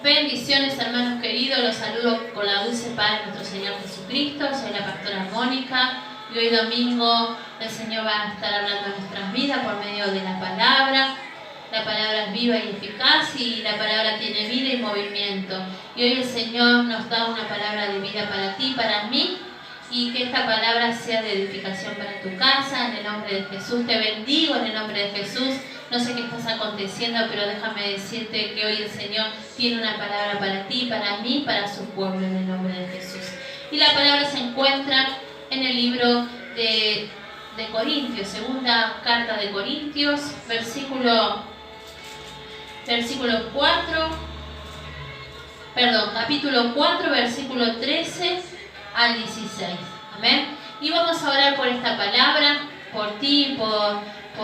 Bendiciones, hermanos queridos, los saludo con la dulce paz de nuestro Señor Jesucristo. Soy la pastora Mónica y hoy domingo el Señor va a estar hablando de nuestras vidas por medio de la palabra. La palabra es viva y eficaz y la palabra tiene vida y movimiento. Y hoy el Señor nos da una palabra de vida para ti, para mí, y que esta palabra sea de edificación para tu casa. En el nombre de Jesús te bendigo, en el nombre de Jesús. No sé qué estás aconteciendo, pero déjame decirte que hoy el Señor tiene una palabra para ti, para mí, para su pueblo, en el nombre de Jesús. Y la palabra se encuentra en el libro de Corintios, segunda carta de Corintios, capítulo 4, versículo 13 al 16. Amén. Y vamos a orar por esta palabra, por ti, por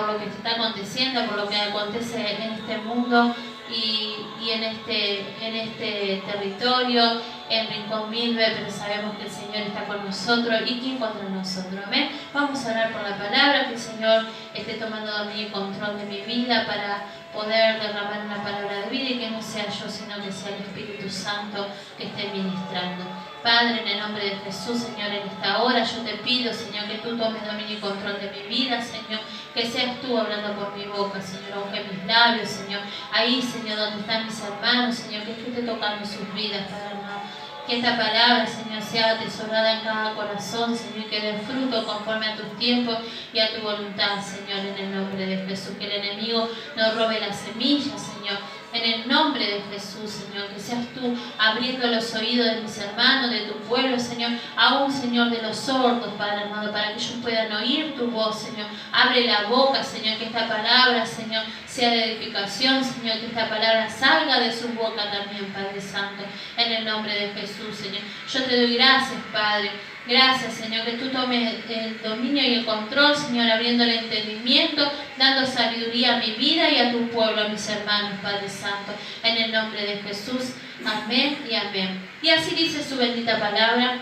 lo que te está aconteciendo, por lo que acontece en este mundo y en este territorio, en Rincón Milve, pero sabemos que el Señor está con nosotros y quién contra nosotros. Amén. Vamos a orar por la palabra, que el Señor esté tomando dominio y control de mi vida para poder derramar una palabra de vida y que no sea yo, sino que sea el Espíritu Santo que esté ministrando. Padre, en el nombre de Jesús, Señor, en esta hora yo te pido, Señor, que tú tomes dominio y control de mi vida, Señor, que seas tú hablando por mi boca, Señor, unge mis labios, Señor, ahí, Señor, donde están mis hermanos, Señor, que tú estés tocando sus vidas, Padre amado. Que esta palabra, Señor, sea atesorada en cada corazón, Señor, que dé fruto conforme a tus tiempos y a tu voluntad, Señor, en el nombre de Jesús. Que el enemigo no robe las semillas, Señor, en el nombre de Jesús, Señor. Que seas tú abriendo los oídos de mis hermanos, de tu pueblo, Señor, aún, Señor, de los sordos, Padre amado, para que ellos puedan oír tu voz, Señor. Abre la boca, Señor, que esta palabra, Señor, sea de edificación, Señor, que esta palabra salga de su boca también, Padre Santo, en el nombre de Jesús, Señor. Yo te doy gracias, Padre. Gracias, Señor, que tú tomes el dominio y el control, Señor, abriendo el entendimiento, dando sabiduría a mi vida y a tu pueblo, a mis hermanos, Padre Santo, en el nombre de Jesús. Amén y amén. Y así dice su bendita palabra.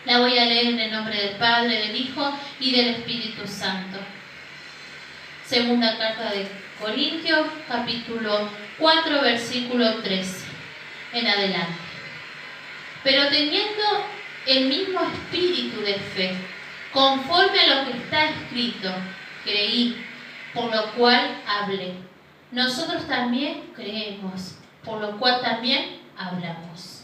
La voy a leer en el nombre del Padre, del Hijo y del Espíritu Santo. Segunda carta de Corintios, capítulo 4, versículo 13 en adelante. Pero teniendo el mismo espíritu de fe, conforme a lo que está escrito, creí, por lo cual hablé. Nosotros también creemos, por lo cual también hablamos.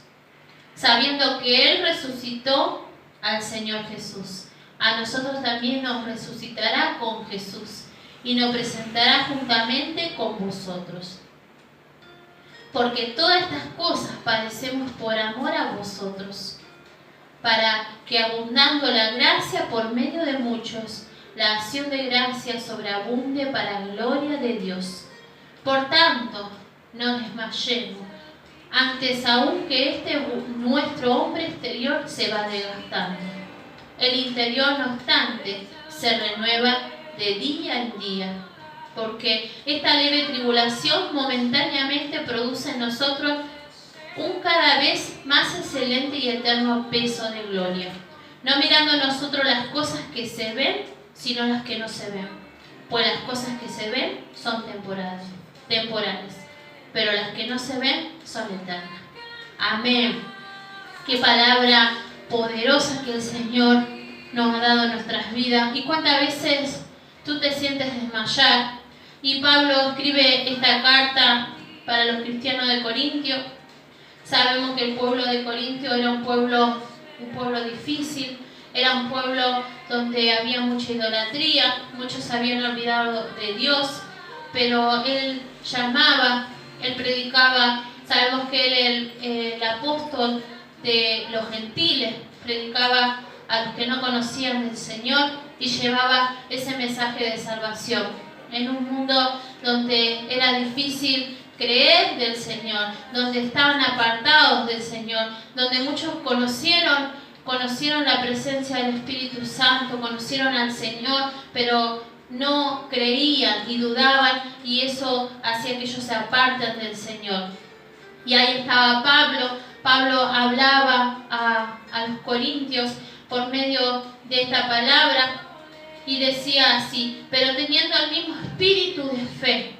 Sabiendo que Él resucitó al Señor Jesús, a nosotros también nos resucitará con Jesús y nos presentará juntamente con vosotros. Porque todas estas cosas padecemos por amor a vosotros, para que abundando la gracia por medio de muchos, la acción de gracia sobreabunde para la gloria de Dios. Por tanto, no desmayemos, antes aún que nuestro hombre exterior se va desgastando. El interior, no obstante, se renueva de día en día, porque esta leve tribulación momentáneamente produce en nosotros un cada vez más excelente y eterno peso de gloria, no mirando nosotros las cosas que se ven, sino las que no se ven, pues las cosas que se ven son temporales, pero las que no se ven son eternas. Amén. Qué palabra poderosa que el Señor nos ha dado en nuestras vidas. Y cuántas veces tú te sientes desmayar. Y Pablo escribe esta carta para los cristianos de Corintios. Sabemos que el pueblo de Corintio era un pueblo difícil, era un pueblo donde había mucha idolatría, muchos se habían olvidado de Dios, pero él llamaba, él predicaba. Sabemos que él, el apóstol de los gentiles, predicaba a los que no conocían del Señor y llevaba ese mensaje de salvación en un mundo donde era difícil creer del Señor, donde estaban apartados del Señor, donde muchos conocieron la presencia del Espíritu Santo, conocieron al Señor, pero no creían y dudaban, y eso hacía que ellos se aparten del Señor. Y ahí estaba Pablo hablaba a los corintios por medio de esta palabra y decía así: pero teniendo el mismo espíritu de fe,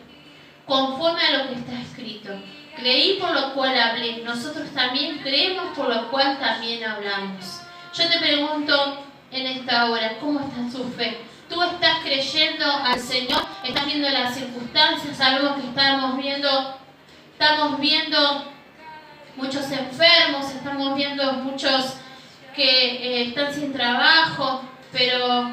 conforme a lo que está escrito, Creí por lo cual hablé. Nosotros también creemos por lo cual también hablamos. Yo te pregunto en esta hora, ¿cómo está tu fe? ¿Tú estás creyendo al Señor? ¿Estás viendo las circunstancias? Sabemos que estamos viendo muchos enfermos, estamos viendo muchos que están sin trabajo, pero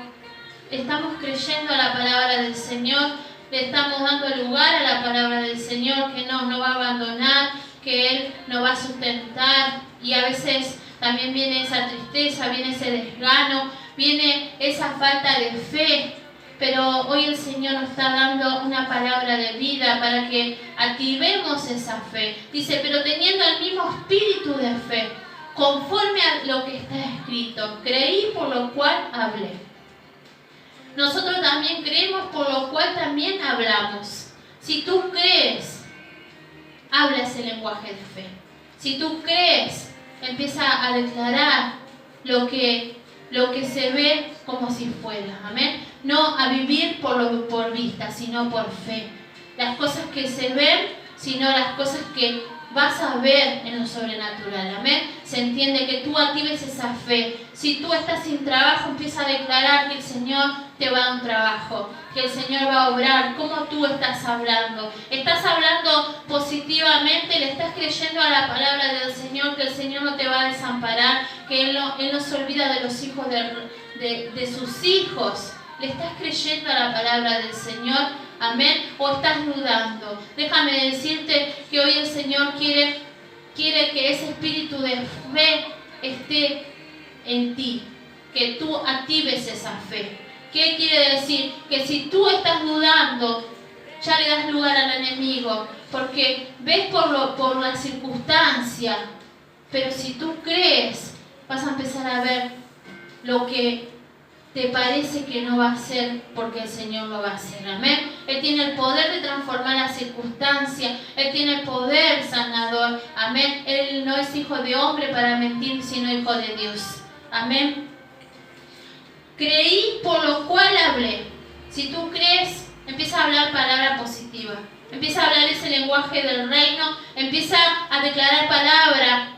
estamos creyendo a la palabra del Señor, le estamos dando lugar a la palabra del Señor, que no va a abandonar, que Él nos va a sustentar, y a veces también viene esa tristeza, viene ese desgano, viene esa falta de fe, pero hoy el Señor nos está dando una palabra de vida para que activemos esa fe. Dice, pero teniendo el mismo espíritu de fe, conforme a lo que está escrito, creí por lo cual hablé. Nosotros también creemos por lo cual también hablamos. Si tú crees, habla ese lenguaje de fe. Si tú crees, empieza a declarar lo que se ve como si fuera. Amén. No a vivir por vista, sino por fe. Las cosas que se ven, sino las cosas que vas a ver en lo sobrenatural. Amén. Se entiende que tú actives esa fe. Si tú estás sin trabajo, empieza a declarar que el Señor te va a dar un trabajo, que el Señor va a obrar. ¿Cómo tú estás hablando? ¿Estás hablando positivamente? ¿Le estás creyendo a la palabra del Señor, que el Señor no te va a desamparar, que Él no se olvida de los hijos de sus hijos? ¿Le estás creyendo a la palabra del Señor? Amén. ¿O estás dudando? Déjame decirte que hoy el Señor quiere que ese espíritu de fe esté en ti, que tú actives esa fe. ¿Qué quiere decir? Que si tú estás dudando, ya le das lugar al enemigo, porque ves por la circunstancia, pero si tú crees, vas a empezar a ver lo que te parece que no va a ser, porque el Señor lo va a hacer. Amén. Él tiene el poder de transformar las circunstancias. Él tiene el poder sanador. Amén. Él no es hijo de hombre para mentir, sino hijo de Dios. Amén. Creí por lo cual hablé. Si tú crees, empieza a hablar palabra positiva. Empieza a hablar ese lenguaje del reino. Empieza a declarar palabra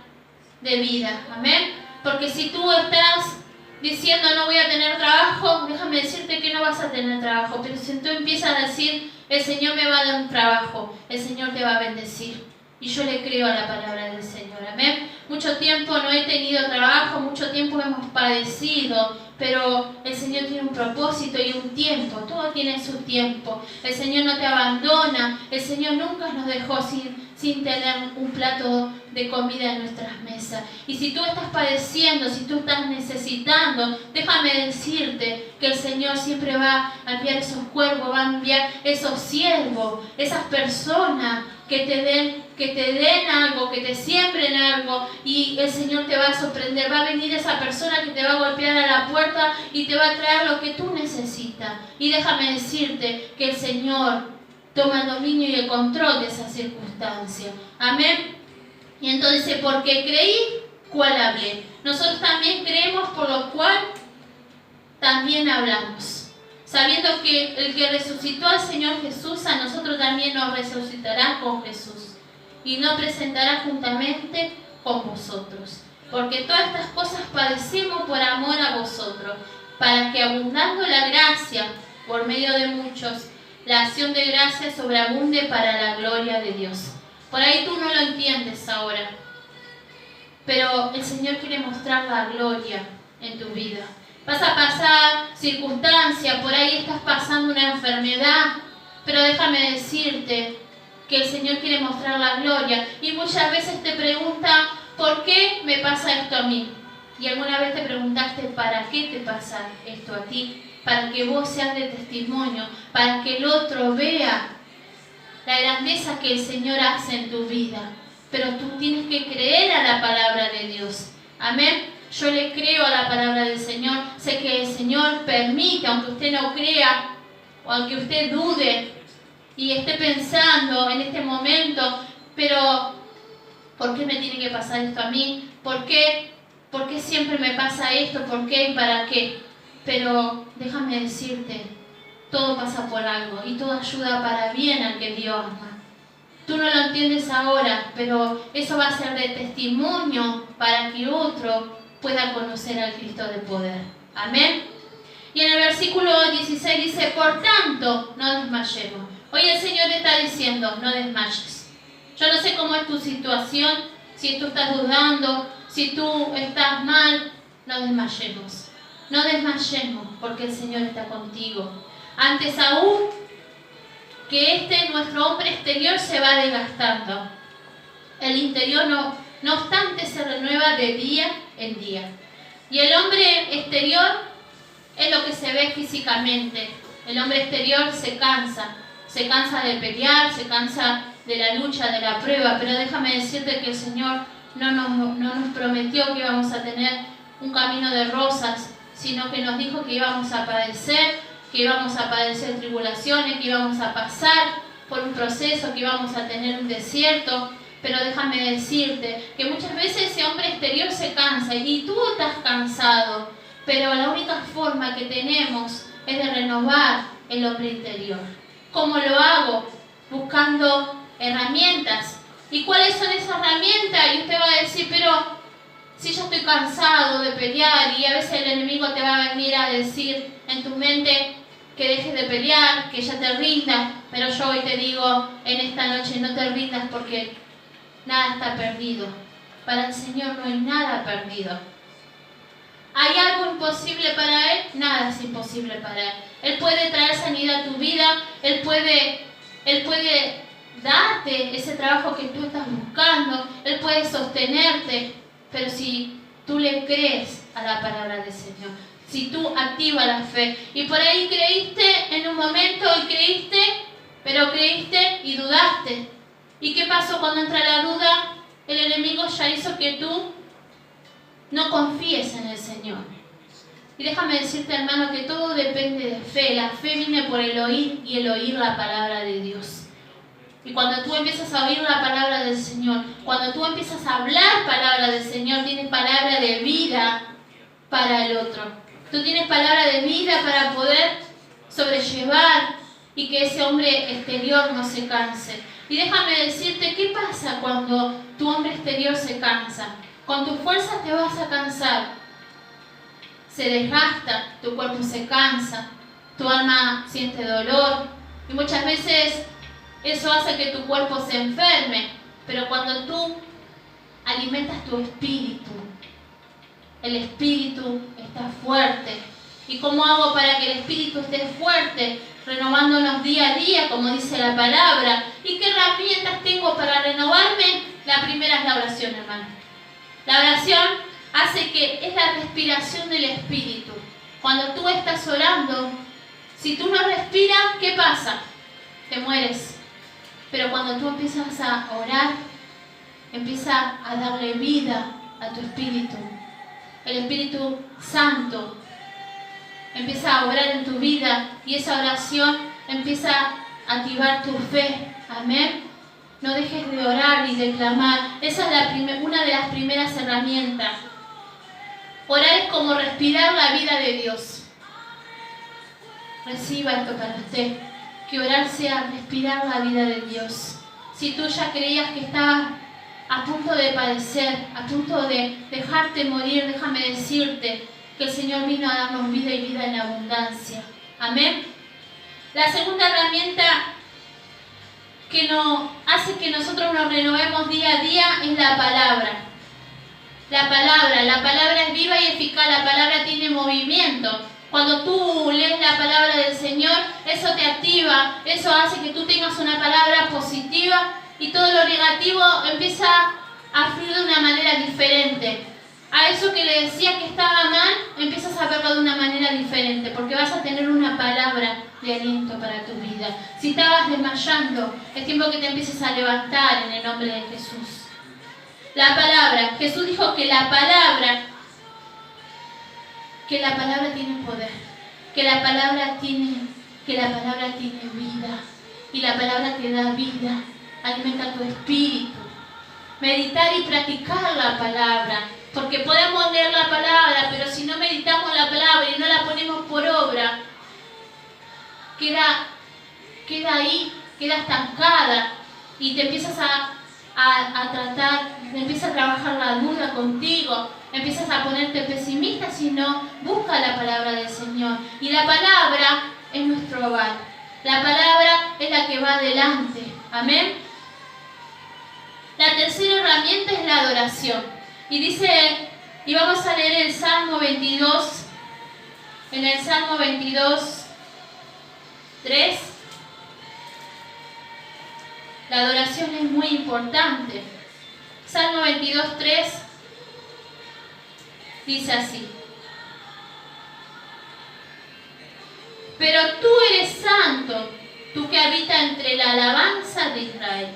de vida. Amén. Porque si tú estás diciendo no voy a tener trabajo, déjame decirte que no vas a tener trabajo. Pero si tú empiezas a decir el Señor me va a dar un trabajo, el Señor te va a bendecir. Y yo le creo a la palabra del Señor. Amén. Mucho tiempo no he tenido trabajo, mucho tiempo hemos padecido, pero el Señor tiene un propósito y un tiempo. Todo tiene su tiempo. El Señor no te abandona. El Señor nunca nos dejó sin tener un plato de comida en nuestras mesas. Y si tú estás padeciendo, si tú estás necesitando, déjame decirte que el Señor siempre va a enviar esos cuervos, va a enviar esos siervos, esas personas que te den algo, que te siembren algo, y el Señor te va a sorprender. Va a venir esa persona que te va a golpear a la puerta y te va a traer lo que tú necesitas. Y déjame decirte que el Señor toma el dominio y el control de esa circunstancia. Amén. Y entonces, porque creí, ¿cuál hablé? Nosotros también creemos, por lo cual también hablamos. Sabiendo que el que resucitó al Señor Jesús, a nosotros también nos resucitará con Jesús y nos presentará juntamente con vosotros. Porque todas estas cosas padecemos por amor a vosotros, para que abundando la gracia por medio de muchos, la acción de gracia sobreabunde para la gloria de Dios. Por ahí tú no lo entiendes ahora, pero el Señor quiere mostrar la gloria en tu vida. Vas a pasar circunstancias, por ahí estás pasando una enfermedad, pero déjame decirte que el Señor quiere mostrar la gloria. Y muchas veces te pregunta, ¿por qué me pasa esto a mí? Y alguna vez te preguntaste, ¿para qué te pasa esto a ti? Para que vos seas de testimonio, para que el otro vea la grandeza que el Señor hace en tu vida. Pero tú tienes que creer a la palabra de Dios. Amén. Yo le creo a la palabra del Señor. Sé que el Señor permite, aunque usted no crea, o aunque usted dude y esté pensando en este momento, pero ¿por qué me tiene que pasar esto a mí? ¿Por qué siempre me pasa esto? ¿Por qué y para qué? Pero déjame decirte, todo pasa por algo y todo ayuda para bien al que Dios ama. Tú no lo entiendes ahora, pero eso va a ser de testimonio para que otro pueda conocer al Cristo de poder. Amén. Y en el versículo 16 dice, por tanto, no desmayemos. Hoy el Señor te está diciendo, no desmayes. Yo no sé cómo es tu situación, si tú estás dudando, si tú estás mal, no desmayemos. No desmayemos, porque el Señor está contigo. Antes aún que nuestro hombre exterior se va desgastando. El interior no obstante se renueva de día en día. Y el hombre exterior es lo que se ve físicamente. El hombre exterior se cansa de pelear, se cansa de la lucha, de la prueba, pero déjame decirte que el Señor no nos prometió que íbamos a tener un camino de rosas, sino que nos dijo que íbamos a padecer tribulaciones, que íbamos a pasar por un proceso, que íbamos a tener un desierto. Pero déjame decirte que muchas veces ese hombre exterior se cansa y tú estás cansado, pero la única forma que tenemos es de renovar el hombre interior. ¿Cómo lo hago? Buscando herramientas. ¿Y cuáles son esas herramientas? Y usted va a decir, pero si yo estoy cansado de pelear, y a veces el enemigo te va a venir a decir en tu mente que dejes de pelear, que ya te rindas, pero yo hoy te digo en esta noche, no te rindas, porque nada está perdido. Para el Señor no hay nada perdido. ¿Hay algo imposible para Él? Nada es imposible para Él. Él puede traer sanidad a tu vida, Él puede darte ese trabajo que tú estás buscando, Él puede sostenerte, pero si tú le crees a la palabra del Señor, si tú activas la fe, y por ahí creíste en un momento y creíste y dudaste. ¿Y qué pasó cuando entra la duda? El enemigo ya hizo que tú no confíes en el Señor. Y déjame decirte, hermano, que todo depende de fe. La fe viene por el oír y el oír la palabra de Dios. Y cuando tú empiezas a oír la palabra del Señor, cuando tú empiezas a hablar palabra del Señor, tienes palabra de vida para el otro. Tú tienes palabra de vida para poder sobrellevar y que ese hombre exterior no se canse. Y déjame decirte, ¿qué pasa cuando tu hombre exterior se cansa? Con tus fuerzas te vas a cansar. Se desgasta, tu cuerpo se cansa, tu alma siente dolor. Y muchas veces eso hace que tu cuerpo se enferme. Pero cuando tú alimentas tu espíritu, el espíritu está fuerte. ¿Y cómo hago para que el espíritu esté fuerte? Renovándonos día a día, como dice la palabra. ¿Y qué herramientas tengo para renovarme? La primera es la oración, hermano. La oración hace que es la respiración del espíritu. Cuando tú estás orando, si tú no respiras, ¿qué pasa? Te mueres. Pero cuando tú empiezas a orar, empieza a darle vida a tu espíritu. El Espíritu Santo empieza a obrar en tu vida y esa oración empieza a activar tu fe. Amén. No dejes de orar y de clamar. Esa es una de las primeras herramientas. Orar es como respirar la vida de Dios. Reciba esto para usted. Que orar sea respirar la vida de Dios. Si tú ya creías que estabas a punto de padecer, a punto de dejarte morir, déjame decirte que el Señor vino a darnos vida y vida en abundancia. Amén. La segunda herramienta que nos hace que nosotros nos renovemos día a día es la palabra. La palabra es viva y eficaz, la palabra tiene movimiento. Cuando tú lees la palabra del Señor, eso te activa, eso hace que tú tengas una palabra positiva y todo lo negativo empieza a fluir de una manera diferente. A eso que le decía que estaba mal, empiezas a verlo de una manera diferente, porque vas a tener una palabra de aliento para tu vida. Si estabas desmayando, es tiempo que te empieces a levantar en el nombre de Jesús. La palabra, Jesús dijo que la palabra tiene poder, que la palabra tiene vida, y la palabra te da vida, alimenta tu espíritu. Meditar y practicar la palabra, porque podemos leer la palabra, pero si no meditamos la palabra y no la ponemos por obra, queda ahí, queda estancada. y te empiezas a tratar, empieza a trabajar la duda contigo, empiezas a ponerte pesimista, sino busca la palabra del Señor. Y la palabra es nuestro hogar. La palabra es la que va adelante. Amén. La tercera herramienta es la adoración. Y dice, y vamos a leer el Salmo 22, en el Salmo 22, 3. La adoración es muy importante. Salmo 22, 3 dice así: pero tú eres santo, tú que habitas entre la alabanza de Israel.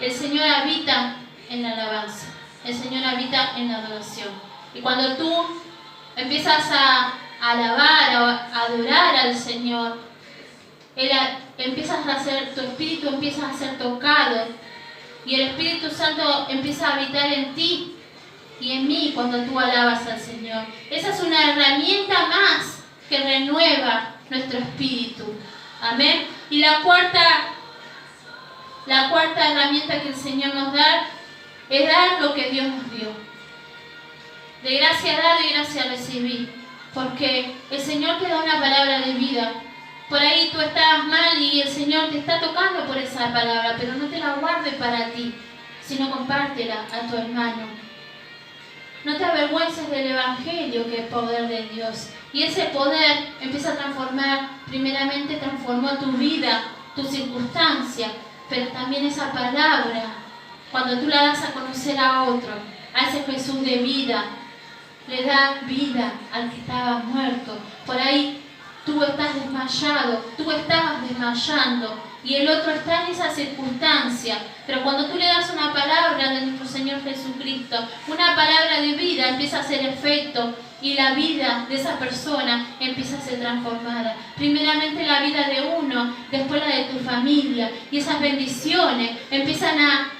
El Señor habita en la alabanza, el Señor habita en la adoración. Y cuando tú empiezas a alabar, a adorar al Señor, tu espíritu empieza a ser tocado y el Espíritu Santo empieza a habitar en ti y en mí cuando tú alabas al Señor. Esa es una herramienta más que renueva nuestro espíritu. Amén. Y la cuarta herramienta que el Señor nos da es dar lo que Dios nos dio. De gracia dar, de gracia recibir. Porque el Señor te da una palabra de vida. Por ahí tú estabas mal y el Señor te está tocando por esa palabra, pero no te la guardes para ti, sino compártela a tu hermano. No te avergüences del Evangelio, que es poder de Dios. Y ese poder empieza a transformar, primeramente transformó tu vida, tu circunstancia, pero también esa palabra, cuando tú la das a conocer a otro, a ese Jesús de vida, le da vida al que estaba muerto. Por ahí tú estás desmayado, tú estabas desmayando y el otro está en esa circunstancia. Pero cuando tú le das una palabra de nuestro Señor Jesucristo, una palabra de vida, empieza a hacer efecto y la vida de esa persona empieza a ser transformada. Primeramente la vida de uno, después la de tu familia. Y esas bendiciones empiezan a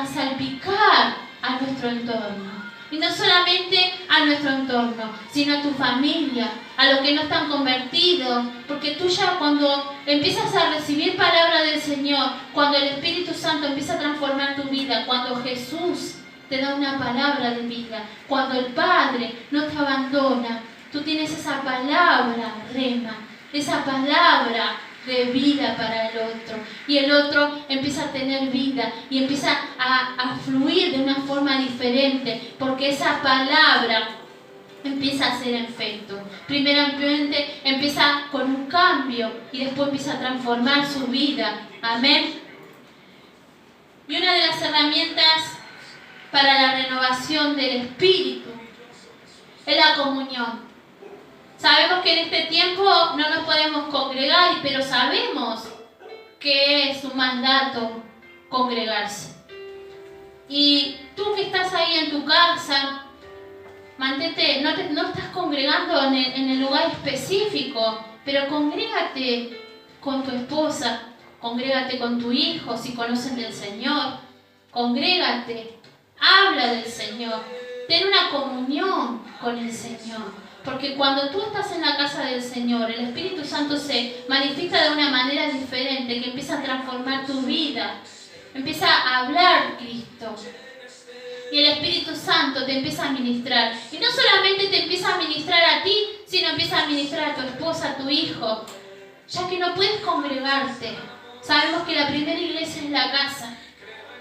salpicar a nuestro entorno. Y no solamente a nuestro entorno, sino a tu familia, a los que no están convertidos. Porque tú ya cuando empiezas a recibir palabra del Señor, cuando el Espíritu Santo empieza a transformar tu vida, cuando Jesús te da una palabra de vida, cuando el Padre no te abandona, tú tienes esa palabra, rema, esa palabra de vida para el otro. Y el otro empieza a tener vida y empieza a fluir de una forma diferente, porque esa palabra empieza a hacer efecto. Primeramente empieza con un cambio y después empieza a transformar su vida. Amén. Y una de las herramientas para la renovación del espíritu es la comunión. Sabemos que en este tiempo no nos podemos congregar, pero sabemos que es un mandato congregarse. Y tú que estás ahí en tu casa, mantente, no estás congregando en el lugar específico, pero congrégate con tu esposa, congrégate con tu hijo si conocen del Señor, congrégate, habla del Señor, ten una comunión con el Señor. Porque cuando tú estás en la casa del Señor, el Espíritu Santo se manifiesta de una manera diferente, que empieza a transformar tu vida, empieza a hablar Cristo. Y el Espíritu Santo te empieza a ministrar. Y no solamente te empieza a ministrar a ti, sino empieza a ministrar a tu esposa, a tu hijo. Ya que no puedes congregarte. Sabemos que la primera iglesia es la casa.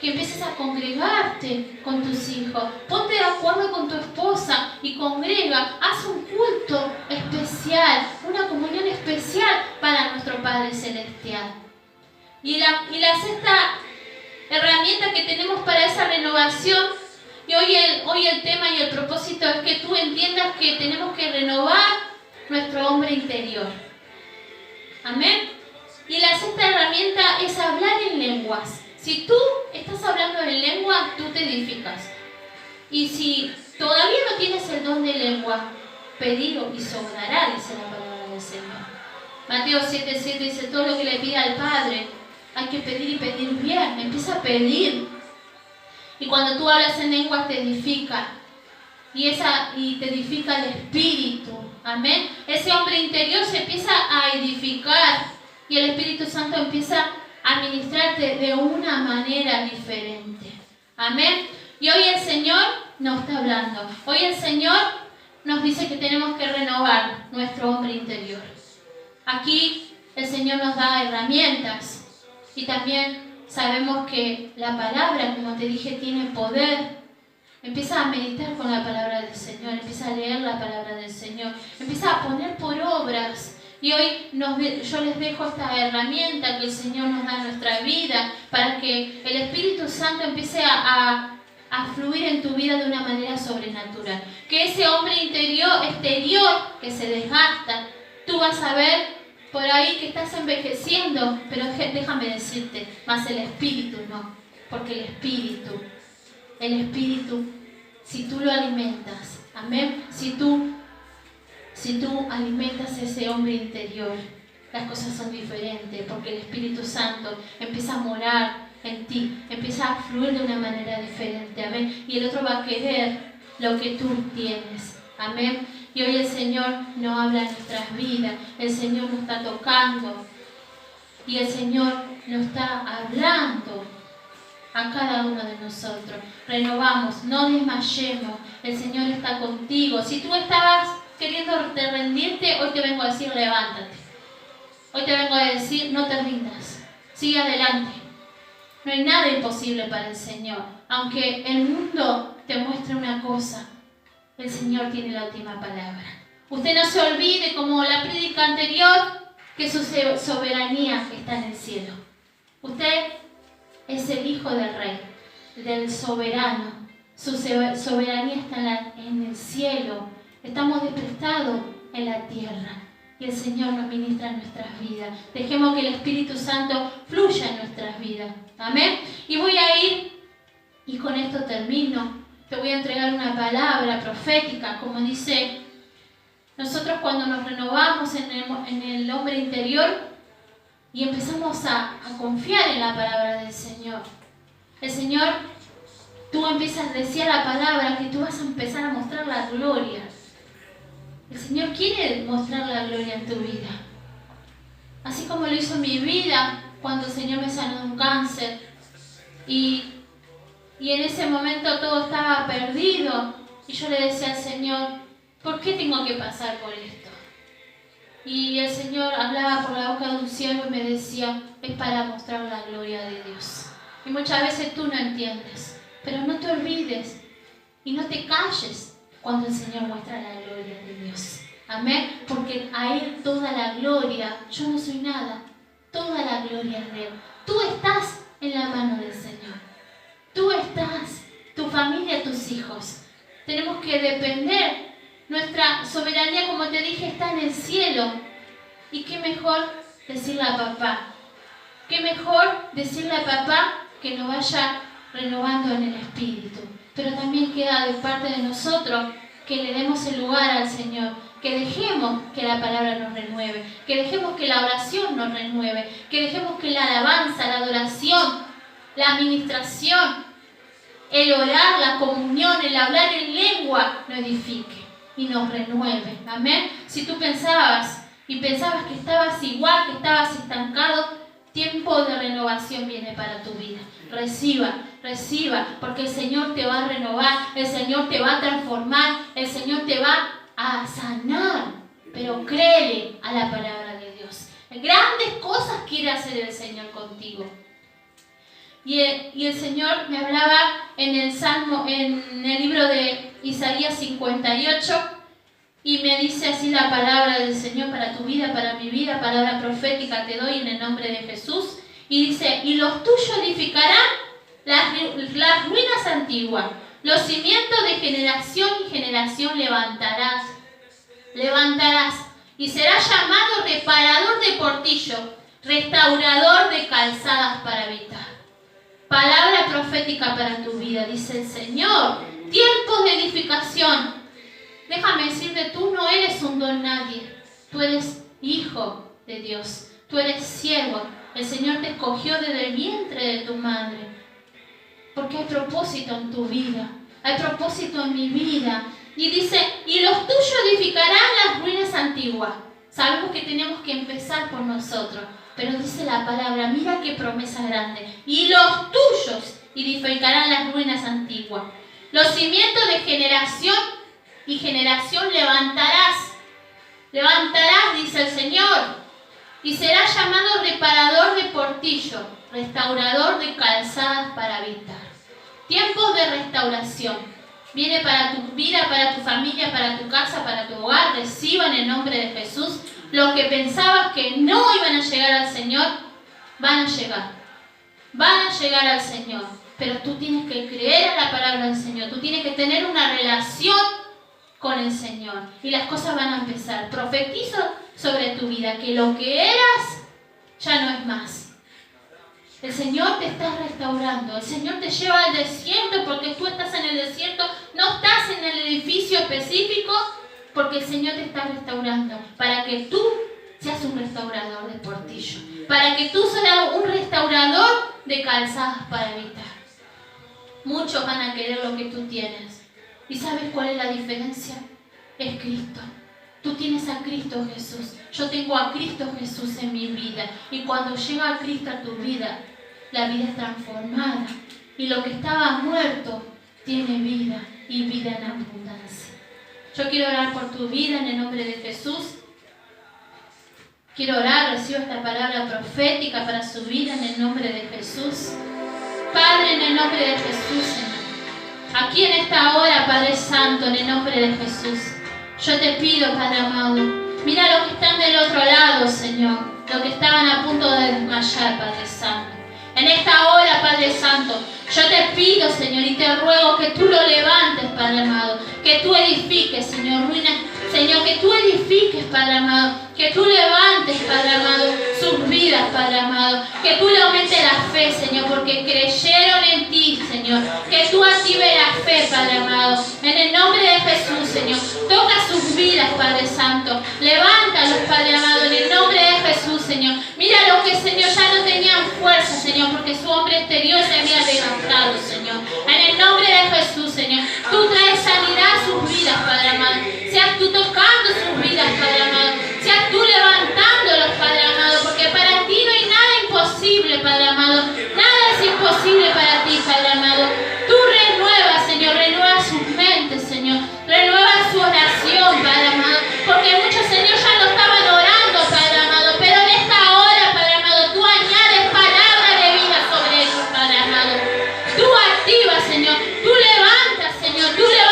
Que empieces a congregarte con tus hijos. Ponte de acuerdo con tu esposa y congrega. Haz un culto especial, una comunión especial para nuestro Padre Celestial. Y la sexta herramienta que tenemos para esa renovación, y hoy el tema y el propósito es que tú entiendas que tenemos que renovar nuestro hombre interior. Amén. Y la sexta herramienta es hablar en lenguas. Si tú estás hablando en lengua, tú te edificas. Y si todavía no tienes el don de lengua, pedilo y sobrará, dice la palabra del Señor. Mateo 7:7 dice, todo lo que le pida al Padre, hay que pedir y pedir bien. Empieza a pedir. Y cuando tú hablas en lengua, te edifica. Y te edifica el espíritu. Amén. Ese hombre interior se empieza a edificar. y el Espíritu Santo empieza a ministrarte de una manera diferente. Amén. Y hoy el Señor nos está hablando. Hoy el Señor nos dice que tenemos que renovar nuestro hombre interior. Aquí el Señor nos da herramientas y también sabemos que la palabra, como te dije, tiene poder. Empieza a meditar con la palabra del Señor, empieza a leer la palabra del Señor, empieza a poner por obras. Y hoy yo les dejo esta herramienta que el Señor nos da en nuestra vida para que el Espíritu Santo empiece a fluir en tu vida de una manera sobrenatural. Que ese hombre exterior que se desgasta, tú vas a ver por ahí que estás envejeciendo, pero déjame decirte, más el Espíritu no, porque el Espíritu, si tú lo alimentas, amén, si tú alimentas ese hombre interior, las cosas son diferentes, porque el Espíritu Santo empieza a morar en ti, empieza a fluir de una manera diferente, amén, y el otro va a querer lo que tú tienes, amén. Y hoy el Señor nos habla en nuestras vidas, el Señor nos está tocando y el Señor nos está hablando a cada uno de nosotros. Renovamos, no desmayemos, el Señor está contigo. Si tú estabas queriendo rendirte, hoy te vengo a decir levántate. Hoy te vengo a decir no te rindas, sigue adelante. No hay nada imposible para el Señor. Aunque el mundo te muestre una cosa, el Señor tiene la última palabra. Usted no se olvide, como la prédica anterior, que su soberanía está en el cielo. Usted es el hijo del rey, del soberano. Su soberanía está en el cielo. Estamos desprestados en la tierra. Y el Señor nos ministra en nuestras vidas. Dejemos que el Espíritu Santo fluya en nuestras vidas. Amén. Y voy a ir, y con esto termino. Te voy a entregar una palabra profética, como dice, nosotros cuando nos renovamos en el hombre interior y empezamos a confiar en la palabra del Señor. El Señor, tú empiezas a decir la palabra que tú vas a empezar a mostrar la gloria. El Señor quiere mostrar la gloria en tu vida. Así como lo hizo en mi vida cuando el Señor me sanó de un cáncer y en ese momento todo estaba perdido y yo le decía al Señor, ¿por qué tengo que pasar por esto? Y el Señor hablaba por la boca de un siervo y me decía, es para mostrar la gloria de Dios. Y muchas veces tú no entiendes, pero no te olvides y no te calles cuando el Señor muestra la gloria de Dios. Amén, porque a Él toda la gloria, yo no soy nada, toda la gloria es de Él. Tú estás en la mano del Señor. Tú estás, tu familia, tus hijos. Tenemos que depender. Nuestra soberanía, como te dije, está en el cielo. Y qué mejor decirle a papá. Qué mejor decirle a papá que nos vaya renovando en el Espíritu. Pero también queda de parte de nosotros que le demos el lugar al Señor. Que dejemos que la palabra nos renueve. Que dejemos que la oración nos renueve. Que dejemos que la alabanza, la adoración, la administración, el orar, la comunión, el hablar en lengua nos edifique y nos renueve. Amén. Si tú pensabas que estabas igual, que estabas estancado, tiempo de renovación viene para tu vida. Reciba, porque el Señor te va a renovar, el Señor te va a transformar, el Señor te va a sanar. Pero créele a la palabra de Dios. Grandes cosas quiere hacer el Señor contigo. Y el Señor me hablaba en el libro de Isaías 58, y me dice así la palabra del Señor para tu vida, para mi vida, palabra profética te doy en el nombre de Jesús. Y dice, y los tuyos edificarán las ruinas antiguas, los cimientos de generación y generación levantarás, y serás llamado reparador de portillo, restaurador de calzadas para habitar. Palabra profética para tu vida, dice el Señor. Tiempos de edificación. Déjame decirte, tú no eres un don nadie. Tú eres hijo de Dios. Tú eres siervo. El Señor te escogió desde el vientre de tu madre. Porque hay propósito en tu vida. Hay propósito en mi vida. Y dice, y los tuyos edificarán las ruinas antiguas. Sabemos que tenemos que empezar por nosotros. Pero dice la palabra, mira qué promesa grande. Y los tuyos edificarán las ruinas antiguas. Los cimientos de generación y generación levantarás. Levantarás, dice el Señor. Y serás llamado reparador de portillo, restaurador de calzadas para habitar. Tiempos de restauración. Viene para tu vida, para tu familia, para tu casa, para tu hogar. Reciba en el nombre de Jesús. Los que pensabas que no iban a llegar al Señor, van a llegar. Van a llegar al Señor. Pero tú tienes que creer a la palabra del Señor. Tú tienes que tener una relación con el Señor. Y las cosas van a empezar. Profetizo sobre tu vida que lo que eras ya no es más. El Señor te está restaurando. El Señor te lleva al desierto porque tú estás en el desierto. No estás en el edificio específico porque el Señor te está restaurando. Para que tú seas un restaurador de portillo. Para que tú seas un restaurador de calzadas para habitar. Muchos van a querer lo que tú tienes. ¿Y sabes cuál es la diferencia? Es Cristo. Tú tienes a Cristo Jesús. Yo tengo a Cristo Jesús en mi vida. Y cuando llega a Cristo a tu vida, la vida es transformada. Y lo que estaba muerto tiene vida. Y vida en abundancia. Yo quiero orar por tu vida en el nombre de Jesús. Quiero orar, recibo esta palabra profética para su vida en el nombre de Jesús. Padre, en el nombre de Jesús, Señor. Aquí en esta hora, Padre Santo, en el nombre de Jesús. Yo te pido, Padre amado, mira los que están del otro lado, Señor, los que estaban a punto de desmayar, Padre Santo. En esta hora, Padre Santo, yo te pido, Señor, y te ruego que tú lo levantes, Padre amado, que tú edifiques, Señor, ruinas, Señor, que tú edifiques, Padre amado, que tú levantes, Padre amado, sus vidas, Padre amado, que tú le aumentes la fe, Señor, porque creyeron en ti, Señor, que tú actives la fe, Padre amado, en el nombre de Jesús, Señor, toca sus vidas, Padre Santo, levántalos, Padre amado, en el nombre de Jesús, Señor, mira los que, Señor, ya no tenían fuerza, Señor, porque su hombre exterior se había levantado, Señor, en el nombre de Jesús, Señor, tú traes sanidad a sus vidas, Padre amado, seas tú tocando sus vidas, Padre amado, seas tú levantándolos, Padre amado, porque para ti no hay nada imposible, Padre amado, nada es imposible para ti, Padre amado, tú renuevas, Señor, renueva sus mentes, Señor, renueva su oración, Padre amado, porque muchos, Señor, ya no estaban orando, Padre amado, pero en esta hora, Padre amado, tú añades palabra de vida sobre ellos, Padre amado, tú activas, Señor, tú levantas, Señor, tú levantas,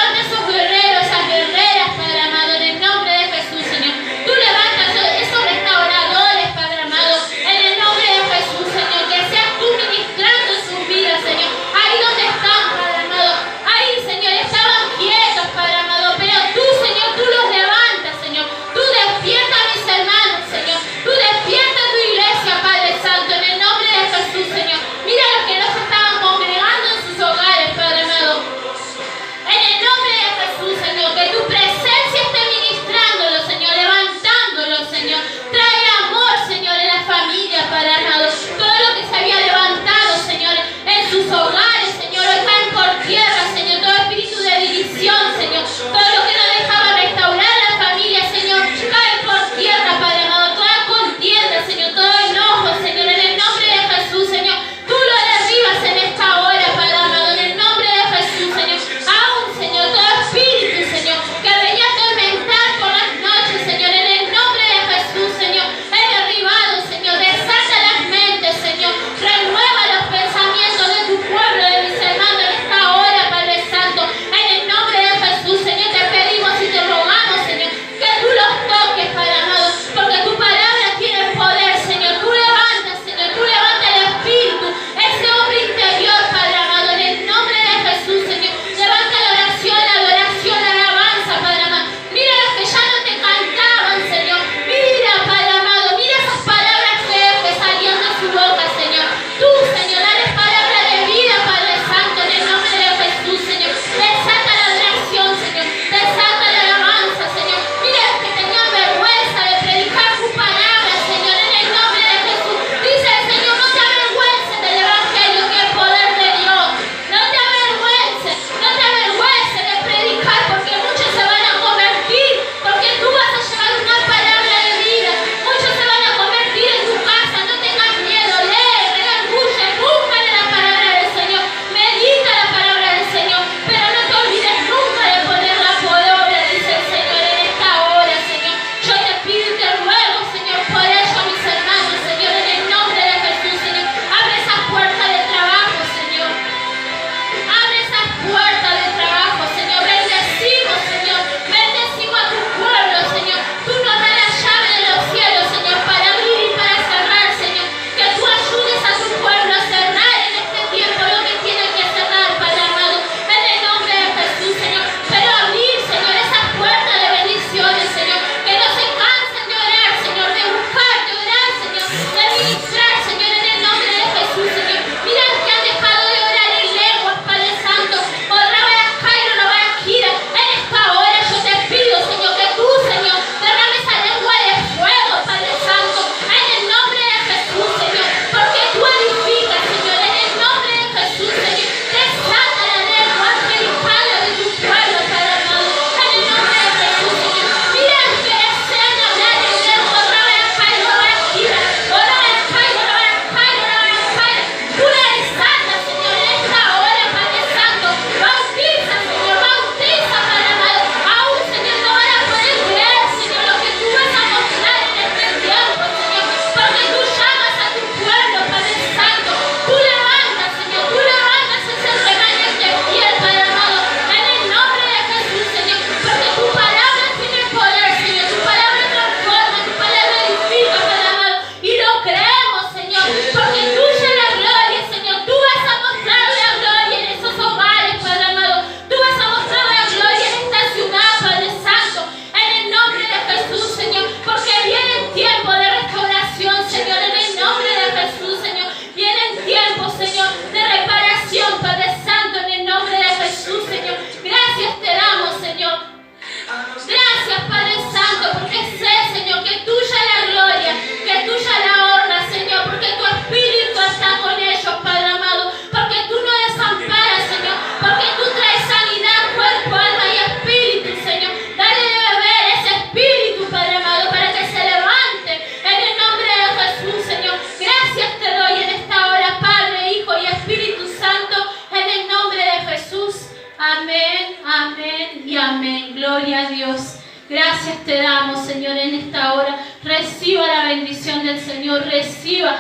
Gracias te damos, Señor, en esta hora. Reciba la bendición del Señor. Reciba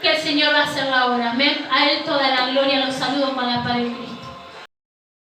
que el Señor va a hacer la obra. Amén. A Él toda la gloria. Los saludo con la paz de Cristo.